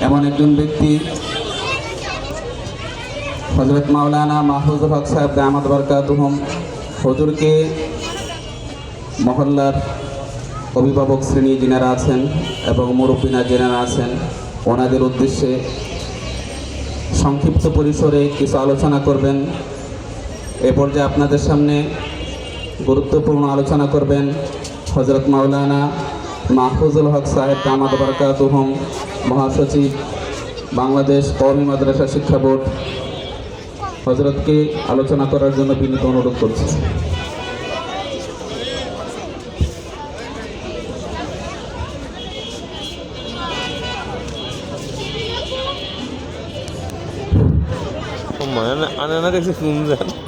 এমন একজন ব্যক্তি হযরত মাওলানা মাহফুজুল হক সাহেব দামাত বরকাতুহুম হুজুরকে মহল্লার অভিভাবক শ্রেণী যিনারা আছেন এবং মুরব্বিনা যিনারা আছেন ওনাদের উদ্দেশ্যে সংক্ষিপ্ত পরিসরে কিছু আলোচনা করবেন। এ পর্যায়ে আপনাদের সামনে গুরুত্বপূর্ণ আলোচনা করবেন হযরত মাওলানা মাহফুজুল হক সাহেব দামাত বরকাতুহুম, মহাসচিব, বাংলাদেশ কওমি মাদ্রাসা শিক্ষা বোর্ড। হযরতকে আলোচনা করার জন্য বিনীত অনুরোধ করছি।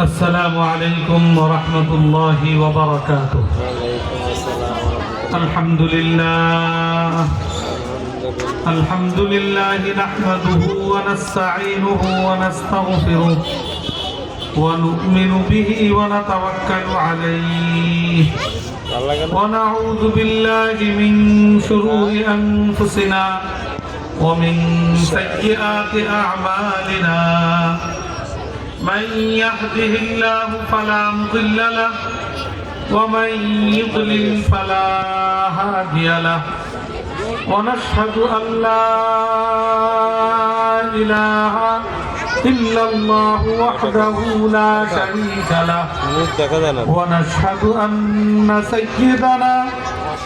আসসালামু আলাইকুম ওয়া রাহমাতুল্লাহি ওয়া বারাকাতুহু। আলহামদুলিল্লাহ নাহমাদুহু ওয়া নাস্তাঈনুহু ওয়া নাস্তাগফিরুহু ওয়া নু'মিনু বিহি ওয়া নাতাওয়াক্কালু আলাইহি ওয়া নাউযু বিল্লাহি মিন শুরুরি আনফুসিনা ওয়া মিন সাইয়্যাতি আ'মালিনা। من يهده الله فلا مضل له ومن يضلل فلا هادي له ونشهد أن لا إله إلا الله وحده لا شريك له ونشهد أن سيدنا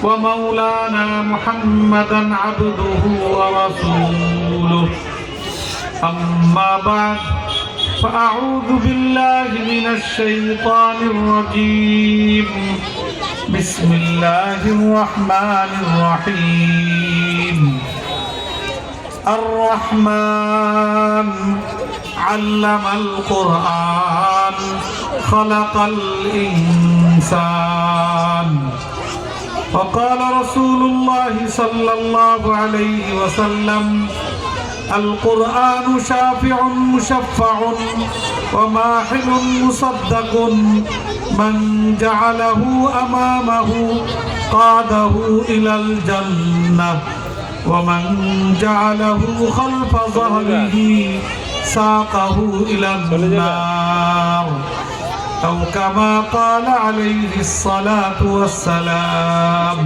ومولانا محمدا عبده ورسوله. أما بعد فأعوذ بالله من الشيطان الرجيم. بسم الله الرحمن الرحيم. الرحمن علم القرآن خلق الإنسان. وقال رسول الله صلى الله عليه وسلم: القرآن شافع مشفع وماحل مصدق من جعله أمامه قاده إلى الجنة ومن جعله خلف ظهره ساقه إلى النار أو كما قال عليه الصلاة والسلام.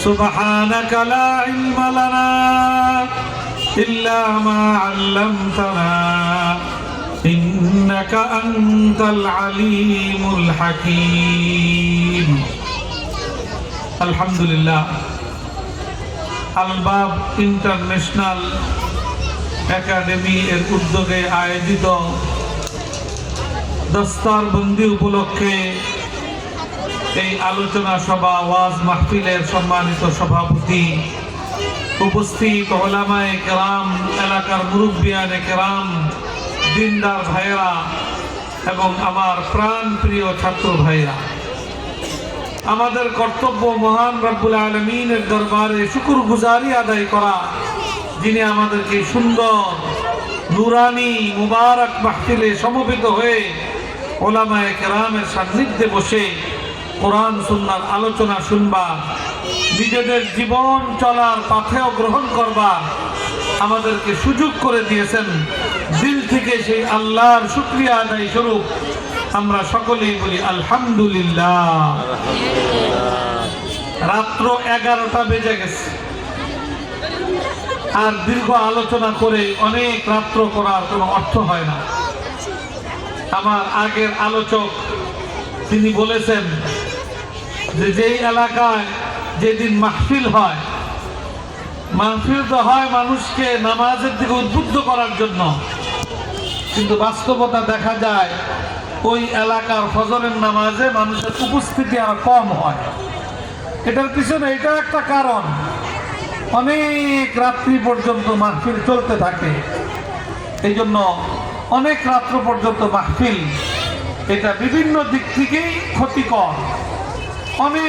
سبحانك لا علم لنا إلا ما علمتنا إنك أنت العليم الحكيم. الحمد لله. আলবাব ইন্টারন্যাশনাল একাডেমি এর উদ্যোগে আয়োজিত দস্তারবন্দি উপলক্ষে এই আলোচনা সভা ওয়াজ মাহফিলের সম্মানিত সভাপতি, উপস্থিত উলামায়ে কেরাম, এলাকার মুরব্বিয়ানে কেরাম, দিনদার ভাইরা এবং আমার প্রাণ প্রিয় ছাত্র ভাইরা, আমাদের কর্তব্য মহান রব্বুল আলামিনের দরবারে শুকরগুজারি আদায় করা, যিনি আমাদেরকে সুন্দর নুরানি মুবারক মাহফিলে সমবেত হয়ে উলামায়ে কেরামের সান্নিধ্যে বসে কোরআন সুন্নাহর আলোচনা শুনবা, নিজেদের জীবন চলার পথেও গ্রহণ করবা আমাদেরকে সুযোগ করে দিয়েছেন। দিল থেকে সেই আল্লাহর শুকরিয়া আদায় স্বরূপ আমরা সকলেই বলি আলহামদুলিল্লাহ। রাত্র 11টা বেজে গেছে, আর দীর্ঘ আলোচনা করে অনেক রাত্র করার কোনো অর্থ হয় না। আমার আগের আলোচক তিনি বলেছেন যে যেই এলাকায় যেদিন মাহফিল হয়, মাহফিল তো হয় মানুষকে নামাজের দিকে উদ্বুদ্ধ করার জন্য, কিন্তু বাস্তবতা দেখা যায় ওই এলাকার ফজরের নামাজে মানুষের উপস্থিতি আর কম হয়। এটার পিছনে এটা একটা কারণ, অনেক রাত্রি পর্যন্ত মাহফিল চলতে থাকে, এই জন্য অনেক রাত্র পর্যন্ত মাহফিল, এটা বিভিন্ন দিক থেকেই ক্ষতিকর। অনেক